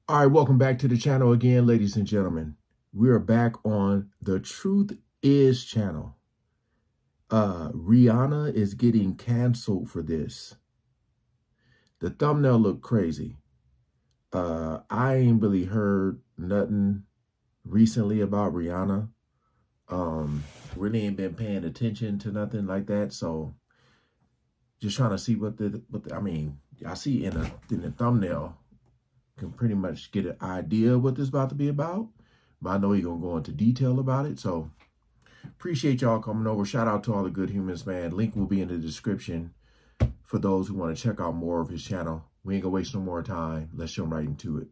All right, welcome back to the channel again, ladies and gentlemen. We are back on the Truth Is channel. Rihanna is getting canceled for this. The thumbnail looked crazy. I ain't really heard nothing recently about Rihanna. Really ain't been paying attention to nothing like that. So just trying to see I see in the thumbnail, can pretty much get an idea of what this is about to be about, but I know he's gonna go into detail about it. So appreciate y'all coming over. Shout out to all the good humans, man. Link will be in the description for those who want to check out more of his channel. We ain't gonna waste no more time. Let's jump right into it.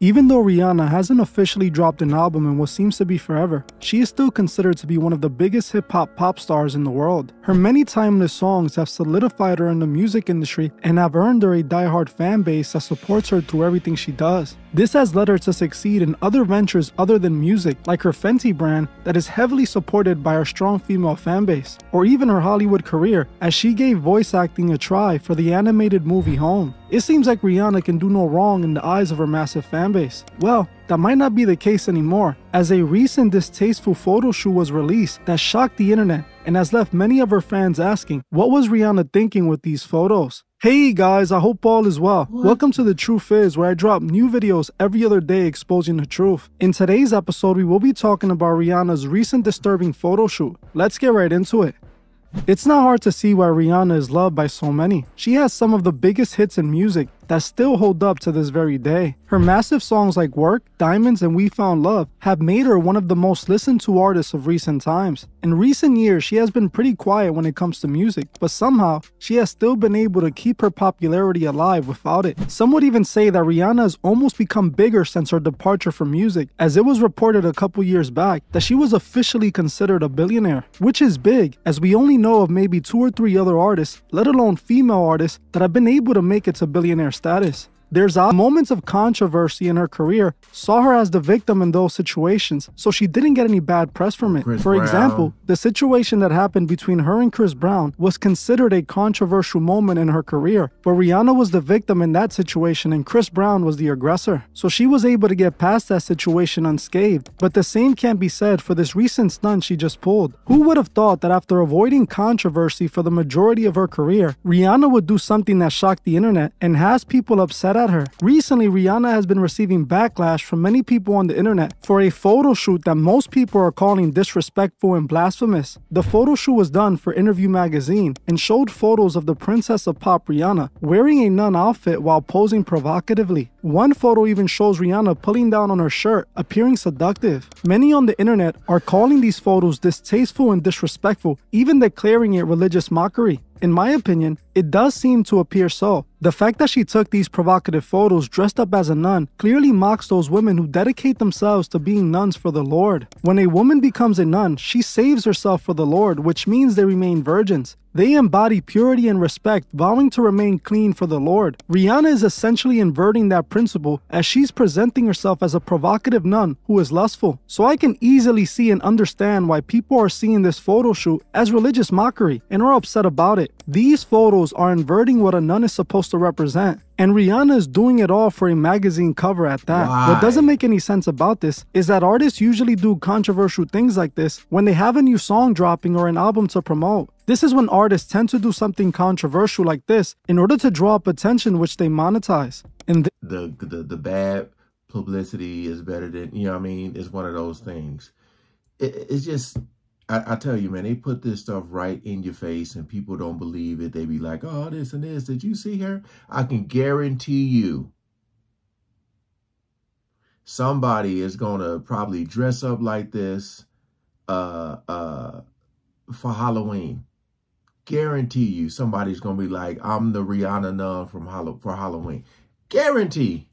Even though Rihanna hasn't officially dropped an album in what seems to be forever, she is still considered to be one of the biggest hip-hop pop stars in the world. Her many timeless songs have solidified her in the music industry and have earned her a die-hard fan base that supports her through everything she does. This has led her to succeed in other ventures other than music, like her Fenty brand that is heavily supported by her strong female fan base, or even her Hollywood career as she gave voice acting a try for the animated movie Home. It seems like Rihanna can do no wrong in the eyes of her massive fan base. Well, that might not be the case anymore, as a recent distasteful photo shoot was released that shocked the internet and has left many of her fans asking, what was Rihanna thinking with these photos? Hey guys, I hope all is well. Welcome to The Truth Is, where I drop new videos every other day exposing the truth. In today's episode, we will be talking about Rihanna's recent disturbing photo shoot. Let's get right into it. It's not hard to see why Rihanna is loved by so many. She has some of the biggest hits in music that still hold up to this very day. Her massive songs like Work, Diamonds, and We Found Love have made her one of the most listened to artists of recent times. In recent years, she has been pretty quiet when it comes to music, but somehow, she has still been able to keep her popularity alive without it. Some would even say that Rihanna has almost become bigger since her departure from music, as it was reported a couple years back that she was officially considered a billionaire, which is big, as we only know of maybe 2 or 3 other artists, let alone female artists, that have been able to make it to billionaire status. There's moments of controversy in her career saw her as the victim in those situations, so she didn't get any bad press from it. For example, the situation that happened between her and Chris Brown was considered a controversial moment in her career, but Rihanna was the victim in that situation and Chris Brown was the aggressor. So she was able to get past that situation unscathed, but the same can't be said for this recent stunt she just pulled. Who would have thought that after avoiding controversy for the majority of her career, Rihanna would do something that shocked the internet and has people upset at her? Recently, Rihanna has been receiving backlash from many people on the internet for a photo shoot that most people are calling disrespectful and blasphemous. The photo shoot was done for Interview magazine and showed photos of the princess of pop Rihanna wearing a nun outfit while posing provocatively. One photo even shows Rihanna pulling down on her shirt, appearing seductive. Many on the internet are calling these photos distasteful and disrespectful, even declaring it religious mockery. In my opinion, it does seem to appear so. The fact that she took these provocative photos dressed up as a nun clearly mocks those women who dedicate themselves to being nuns for the Lord. When a woman becomes a nun, she saves herself for the Lord, which means they remain virgins. They embody purity and respect, vowing to remain clean for the Lord. Rihanna is essentially inverting that principle as she's presenting herself as a provocative nun who is lustful. So I can easily see and understand why people are seeing this photo shoot as religious mockery and are upset about it. These photos are inverting what a nun is supposed to represent. And Rihanna is doing it all for a magazine cover at that. Why? What doesn't make any sense about this is that artists usually do controversial things like this when they have a new song dropping or an album to promote. This is when artists tend to do something controversial like this in order to draw up attention, which they monetize. And The bad publicity is better than, you know what I mean? It's one of those things. It's just, I tell you, man, they put this stuff right in your face and people don't believe it. They be like, oh, this and this. Did you see her? I can guarantee you somebody is going to probably dress up like this for Halloween. Guarantee you somebody's going to be like, I'm the Rihanna nun for Halloween. Guarantee.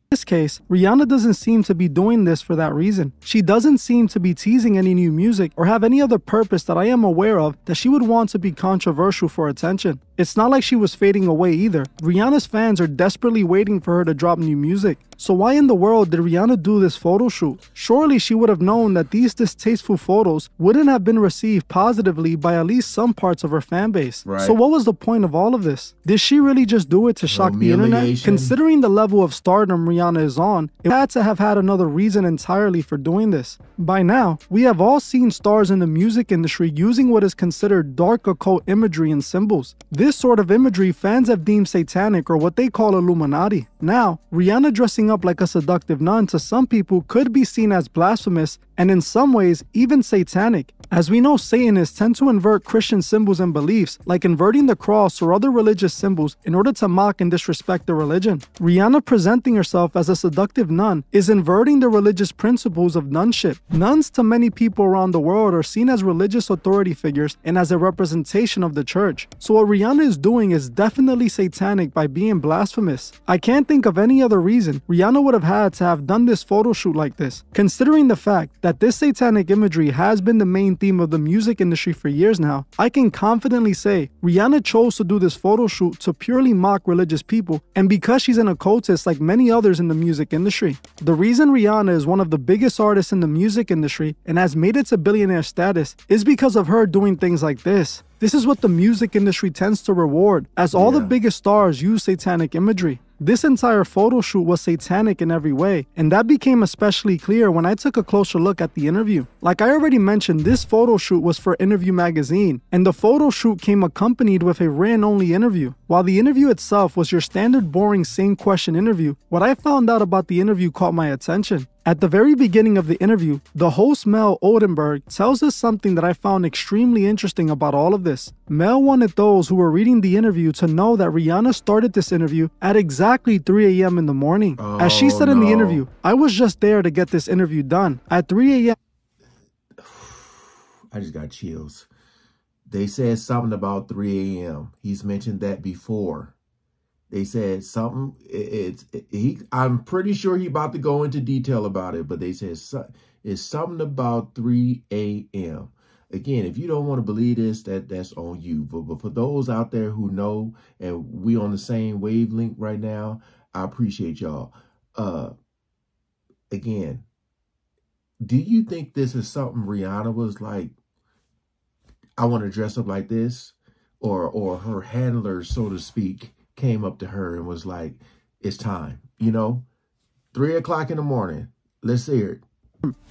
In this case, Rihanna doesn't seem to be doing this for that reason. She doesn't seem to be teasing any new music or have any other purpose that I am aware of that she would want to be controversial for attention. It's not like she was fading away either. Rihanna's fans are desperately waiting for her to drop new music. So why in the world did Rihanna do this photo shoot? Surely she would have known that these distasteful photos wouldn't have been received positively by at least some parts of her fan base. Right. So what was the point of all of this? Did she really just do it to shock the internet? Considering the level of stardom Rihanna is on, it had to have had another reason entirely for doing this. By now, we have all seen stars in the music industry using what is considered dark occult imagery and symbols. This sort of imagery fans have deemed satanic, or what they call Illuminati. Now, Rihanna dressing up like a seductive nun to some people could be seen as blasphemous and in some ways even satanic. As we know, Satanists tend to invert Christian symbols and beliefs, like inverting the cross or other religious symbols in order to mock and disrespect the religion. Rihanna presenting herself as a seductive nun is inverting the religious principles of nunship. Nuns to many people around the world are seen as religious authority figures and as a representation of the church. So what Rihanna is doing is definitely satanic by being blasphemous. I can't think of any other reason Rihanna would have had to have done this photo shoot like this, considering the fact that this satanic imagery has been the main theme of the music industry for years now. I can confidently say Rihanna chose to do this photo shoot to purely mock religious people, and because she's an occultist like many others in the music industry. The reason Rihanna is one of the biggest artists in the music industry and has made it to billionaire status is because of her doing things like this. This is what the music industry tends to reward, as all the biggest stars use satanic imagery. This entire photo shoot was satanic in every way, and that became especially clear when I took a closer look at the interview. Like I already mentioned, this photo shoot was for Interview magazine, and the photo shoot came accompanied with a written-only interview. While the interview itself was your standard boring same question interview, what I found out about the interview caught my attention. At the very beginning of the interview, the host Mel Oldenburg tells us something that I found extremely interesting about all of this. Mel wanted those who were reading the interview to know that Rihanna started this interview at exactly 3 a.m. in the morning. As she said in the interview, "I was just there to get this interview done. At 3 a.m. I just got chills. They said something about 3 a.m. He's mentioned that before. They said something. I'm pretty sure he about to go into detail about it, but they said it's something about 3 a.m. Again, if you don't want to believe this, that's on you. But for those out there who know, and we on the same wavelength right now, I appreciate y'all. Again, do you think this is something Rihanna was like, I want to dress up like this, or her handler, so to speak, came up to her and was like, it's time, 3 o'clock in the morning. Let's hear it.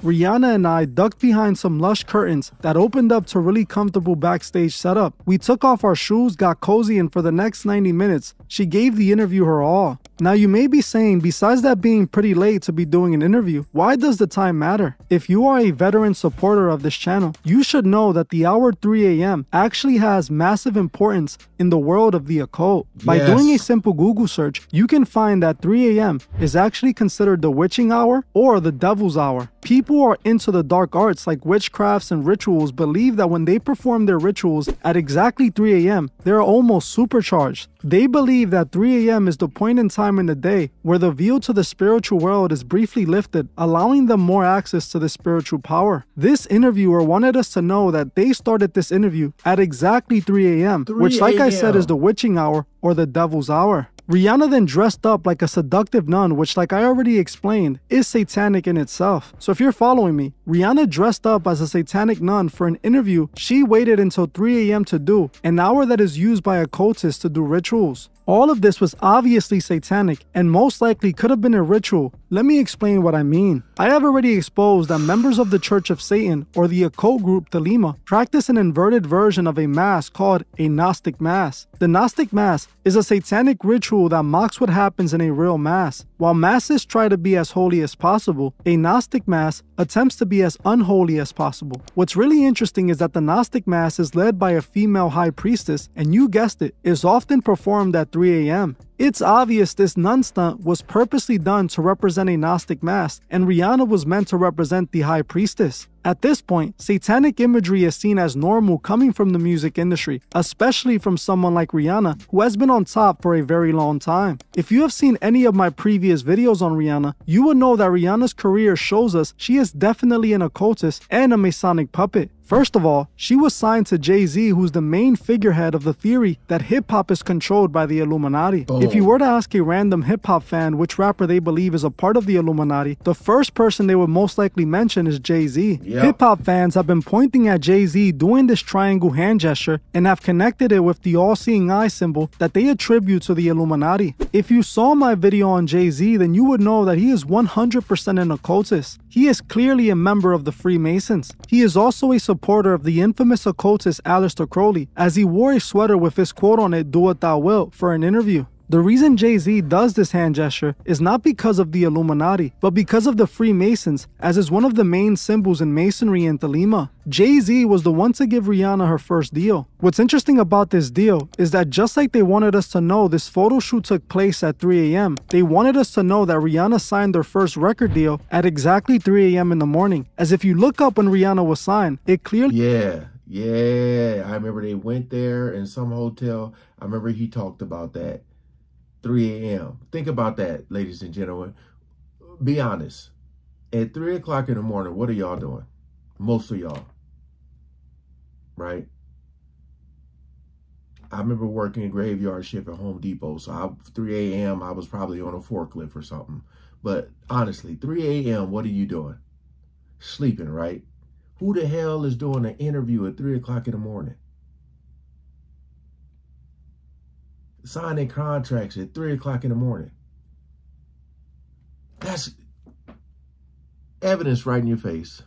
Rihanna and I ducked behind some lush curtains that opened up to really comfortable backstage setup. We took off our shoes, got cozy, and for the next 90 minutes, she gave the interview her all. Now you may be saying, besides that being pretty late to be doing an interview, why does the time matter? If you are a veteran supporter of this channel, you should know that the hour 3 a.m. actually has massive importance in the world of the occult. By doing a simple Google search, you can find that 3 a.m. is actually considered the witching hour or the devil's hour. People who are into the dark arts like witchcrafts and rituals believe that when they perform their rituals at exactly 3 a.m., they're almost supercharged. They believe that 3 a.m. is the point in time in the day where the veil to the spiritual world is briefly lifted, allowing them more access to the spiritual power. This interviewer wanted us to know that they started this interview at exactly 3 a.m., which, like I said, is the witching hour or the devil's hour. Rihanna then dressed up like a seductive nun, which, like I already explained, is satanic in itself. So if you're following me, Rihanna dressed up as a satanic nun for an interview she waited until 3 a.m. to do, an hour that is used by occultists to do rituals. All of this was obviously satanic and most likely could have been a ritual. Let me explain what I mean. I have already exposed that members of the Church of Satan, or the occult group Thelema, practice an inverted version of a mass called a Gnostic Mass. The Gnostic Mass is a satanic ritual that mocks what happens in a real mass. While masses try to be as holy as possible, a Gnostic Mass attempts to be as unholy as possible. What's really interesting is that the Gnostic Mass is led by a female high priestess, and you guessed it, is often performed at 3 a.m. It's obvious this nun stunt was purposely done to represent a Gnostic Mass, and Rihanna was meant to represent the high priestess. At this point, satanic imagery is seen as normal coming from the music industry, especially from someone like Rihanna, who has been on top for a very long time. If you have seen any of my previous videos on Rihanna, you will know that Rihanna's career shows us she is definitely an occultist and a Masonic puppet. First of all, she was signed to Jay-Z, who's the main figurehead of the theory that hip-hop is controlled by the Illuminati. Boom. If you were to ask a random hip-hop fan which rapper they believe is a part of the Illuminati, the first person they would most likely mention is Jay-Z. Yep. Hip-hop fans have been pointing at Jay-Z doing this triangle hand gesture and have connected it with the all-seeing eye symbol that they attribute to the Illuminati. If you saw my video on Jay-Z, then you would know that he is 100% an occultist. He is clearly a member of the Freemasons. He is also a supporter of the infamous occultist Aleister Crowley, as he wore a sweater with his quote on it, "Do what thou wilt," for an interview. The reason Jay-Z does this hand gesture is not because of the Illuminati, but because of the Freemasons, as is one of the main symbols in Masonry in Thelema. Jay-Z was the one to give Rihanna her first deal. What's interesting about this deal is that just like they wanted us to know this photo shoot took place at 3 a.m., they wanted us to know that Rihanna signed their first record deal at exactly 3 a.m. in the morning. As if you look up when Rihanna was signed, it clearly... Yeah. I remember they went there in some hotel. I remember he talked about that. 3 a.m. Think about that, ladies and gentlemen. Be honest. At 3 o'clock in the morning, what are y'all doing? Most of y'all. Right? I remember working a graveyard shift at Home Depot. So 3 a.m. I was probably on a forklift or something. But honestly, 3 a.m. what are you doing? Sleeping, right? Who the hell is doing an interview at 3 o'clock in the morning? Signing contracts at 3 o'clock in the morning. That's evidence right in your face.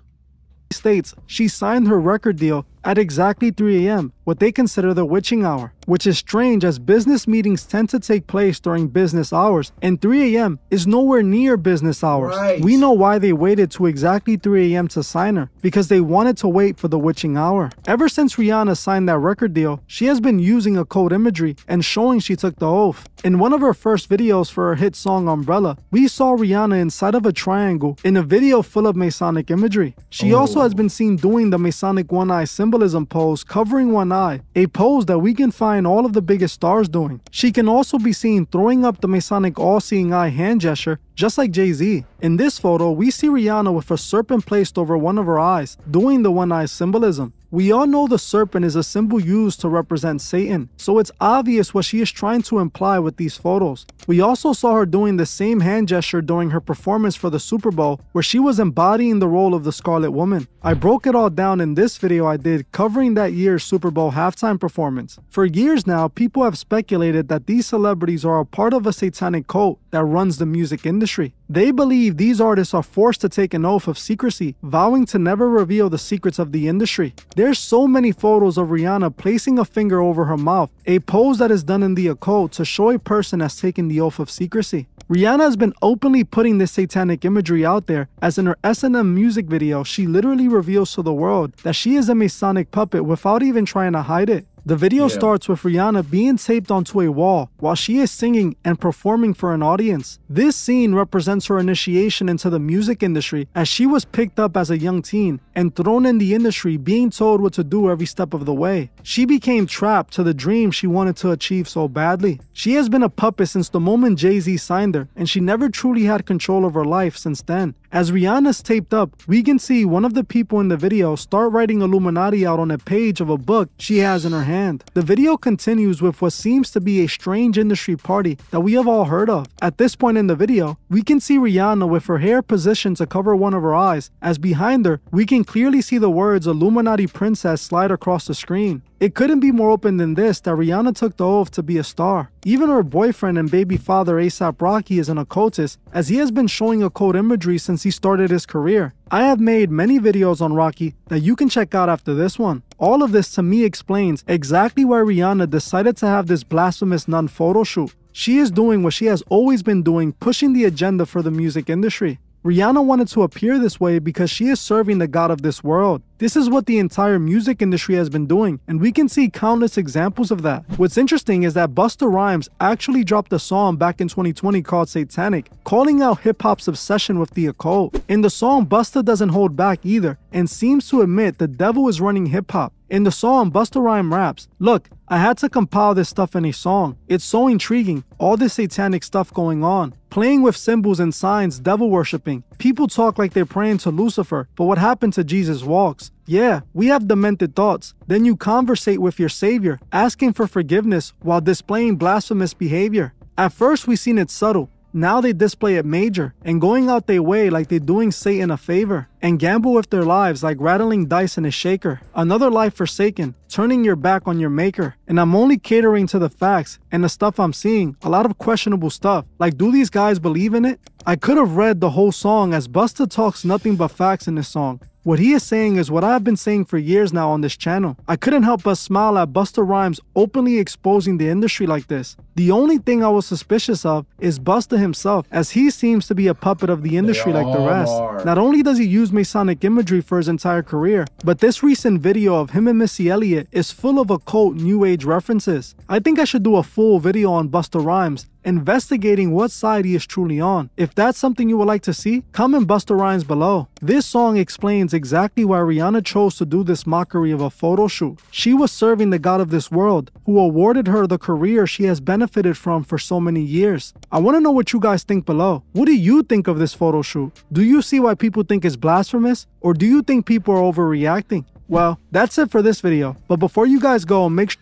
States she signed her record deal at exactly 3 a.m., what they consider the witching hour, which is strange as business meetings tend to take place during business hours, and 3 a.m. is nowhere near business hours. Right. We know why they waited to exactly 3 a.m. to sign her, because they wanted to wait for the witching hour. Ever since Rihanna signed that record deal, she has been using occult imagery and showing she took the oath. In one of her first videos for her hit song Umbrella, we saw Rihanna inside of a triangle in a video full of Masonic imagery. She also has been seen doing the Masonic one-eye symbolism pose, covering one eye, a pose that we can find all of the biggest stars doing. She can also be seen throwing up the Masonic all-seeing eye hand gesture, just like Jay-Z. In this photo, we see Rihanna with a serpent placed over one of her eyes, doing the one-eye symbolism. We all know the serpent is a symbol used to represent Satan, so it's obvious what she is trying to imply with these photos. We also saw her doing the same hand gesture during her performance for the Super Bowl, where she was embodying the role of the Scarlet Woman. I broke it all down in this video I did covering that year's Super Bowl halftime performance. For years now, people have speculated that these celebrities are a part of a satanic cult that runs the music industry. They believe these artists are forced to take an oath of secrecy, vowing to never reveal the secrets of the industry. There's so many photos of Rihanna placing a finger over her mouth, a pose that is done in the occult to show a person has taken the oath of secrecy. Rihanna has been openly putting this satanic imagery out there, as in her S&M music video, she literally reveals to the world that she is a Masonic puppet without even trying to hide it. The video starts with Rihanna being taped onto a wall while she is singing and performing for an audience. This scene represents her initiation into the music industry, as she was picked up as a young teen and thrown in the industry, being told what to do every step of the way. She became trapped to the dream she wanted to achieve so badly. She has been a puppet since the moment Jay-Z signed her, and she never truly had control of her life since then. As Rihanna's taped up, we can see one of the people in the video start writing Illuminati out on a page of a book she has in her hand. The video continues with what seems to be a strange industry party that we have all heard of. At this point in the video, we can see Rihanna with her hair positioned to cover one of her eyes, as behind her, we can clearly see the words Illuminati Princess slide across the screen. It couldn't be more open than this that Rihanna took the oath to be a star. Even her boyfriend and baby father A$AP Rocky is an occultist, as he has been showing occult imagery since he started his career. I have made many videos on Rocky that you can check out after this one. All of this to me explains exactly why Rihanna decided to have this blasphemous nun photo shoot. She is doing what she has always been doing, pushing the agenda for the music industry. Rihanna wanted to appear this way because she is serving the god of this world. This is what the entire music industry has been doing, and we can see countless examples of that. What's interesting is that Busta Rhymes actually dropped a song back in 2020 called Satanic, calling out hip-hop's obsession with the occult. In the song, Busta doesn't hold back either, and seems to admit the devil is running hip-hop. In the song, Busta Rhymes raps, "Look, I had to compile this stuff in a song. It's so intriguing, all this satanic stuff going on. Playing with symbols and signs, devil worshipping. People talk like they're praying to Lucifer, but what happened to Jesus Walks? Yeah, we have demented thoughts. Then you conversate with your savior, asking for forgiveness while displaying blasphemous behavior. At first we seen it subtle. Now they display it major and going out their way like they're doing Satan a favor and gamble with their lives like rattling dice in a shaker. Another life forsaken, turning your back on your maker. And I'm only catering to the facts and the stuff I'm seeing, a lot of questionable stuff. Like, do these guys believe in it? I could have read the whole song as Busta talks nothing but facts in this song. What he is saying is what I've been saying for years now on this channel. I couldn't help but smile at Busta Rhymes openly exposing the industry like this. The only thing I was suspicious of is Busta himself, as he seems to be a puppet of the industry like the rest. Not only does he use Masonic imagery for his entire career, but this recent video of him and Missy Elliott is full of occult new age references. I think I should do a full video on Busta Rhymes, investigating what side he is truly on. If that's something you would like to see, comment Busta Rhymes below. This song explains exactly why Rihanna chose to do this mockery of a photo shoot. She was serving the God of this world, who awarded her the career she has benefited from for so many years. I want to know what you guys think below. What do you think of this photo shoot? Do you see why people think it's blasphemous? Or do you think people are overreacting? Well, that's it for this video. But before you guys go, make sure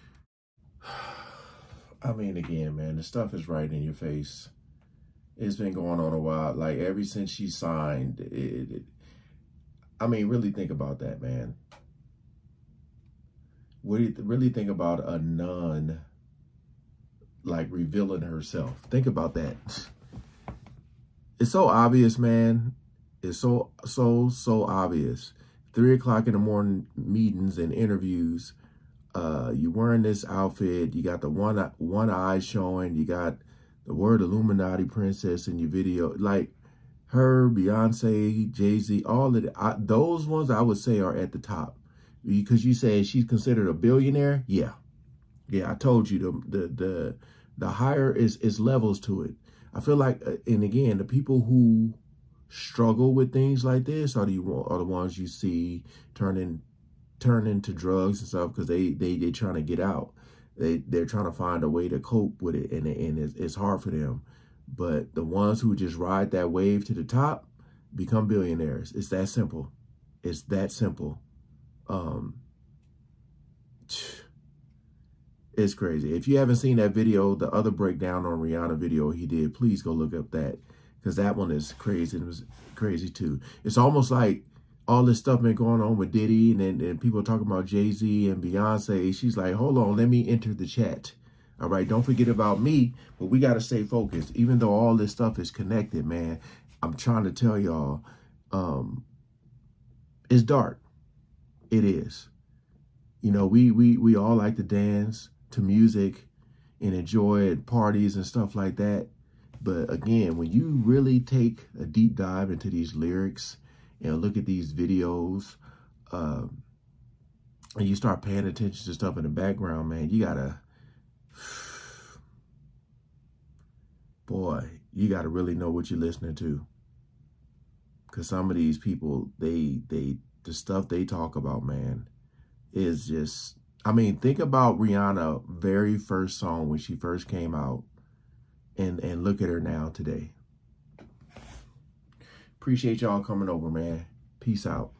I mean, again, man, the stuff is right in your face. It's been going on a while. Like, ever since she signed, I mean, really think about that, man. What do you really think about a nun, like, revealing herself? Think about that. It's so obvious, man. It's so obvious. 3 o'clock in the morning meetings and interviews. You wearing this outfit, you got the one eye showing, you got the word Illuminati princess in your video. Like her, Beyonce, Jay-Z, all of those ones I would say are at the top. Because you say she's considered a billionaire. Yeah. I told you the higher is levels to it. I feel like, and again, the people who struggle with things like this are the ones you see turn into drugs and stuff, because they trying to get out. They're trying to find a way to cope with it, and it's hard for them. But the ones who just ride that wave to the top become billionaires. It's that simple. It's that simple. It's crazy. If you haven't seen that video, the other breakdown on Rihanna video he did, please go look up that, because that one is crazy. It was crazy too. It's almost like all this stuff been going on with Diddy and people talking about Jay-Z and Beyonce. She's like, hold on, let me enter the chat. All right, don't forget about me, but we got to stay focused. Even though all this stuff is connected, man, I'm trying to tell y'all, it's dark. It is. You know, we all like to dance to music and enjoy at parties and stuff like that. But again, when you really take a deep dive into these lyrics and look at these videos, and you start paying attention to stuff in the background, man, you gotta, boy, you gotta really know what you're listening to. Because some of these people, the stuff they talk about, man, is just, I mean, think about Rihanna's very first song when she first came out, and look at her now today. Appreciate y'all coming over, man. Peace out.